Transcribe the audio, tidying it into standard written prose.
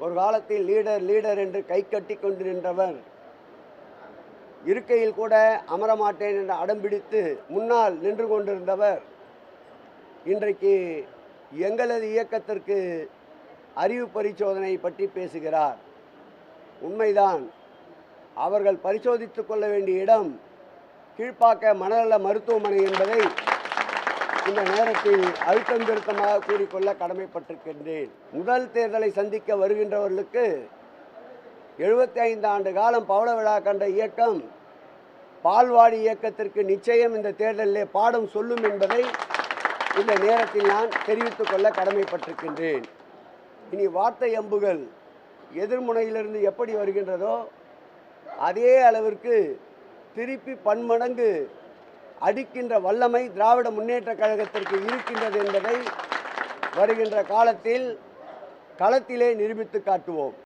ஒரு காலத்தில் leader leader என்று கை கட்டி கொண்டு நின்றவர் இருக்கையில் கூட அமரமாட்டேன் என்று அடம்பிடித்து முன்னால் நின்று கொண்டிருந்தவர் இன்றைக்கு எங்களது இயக்கத்திற்கு அறிவு பரிசோதனை பற்றி பேசுகிறார். உண்மைதான், அவர்கள் பரிசோதித்துக் கொள்ள வேண்டிய இடம் கீழ்ப்பாக்க மனநல மருத்துவமனை என்பதை இந்த நேரத்தில் அழுத்தம் திருத்தமாக கூறிக்கொள்ள கடமைப்பட்டிருக்கின்றேன். முதல் தேர்தலை சந்திக்க வருகின்றவர்களுக்கு 75 ஆண்டு காலம் பவள விழா கண்ட இயக்கம் பால்வாடி இயக்கத்திற்கு நிச்சயம் இந்த தேர்தலிலே பாடம் சொல்லும் என்பதை இந்த நேரத்தில் நான் தெரிவித்துக் கொள்ள கடமைப்பட்டிருக்கின்றேன். இனி வார்த்தை அம்புகள் எதிர்முனையிலிருந்து எப்படி வருகின்றதோ அதே அளவிற்கு திருப்பி பன்மடங்கு அடிக்கின்ற வல்லமை திராவிட முன்னேற்ற கழகத்திற்கு இருக்கின்றது என்பதை வருகின்ற காலத்தில் களத்திலே நிரூபித்து காட்டுவோம்.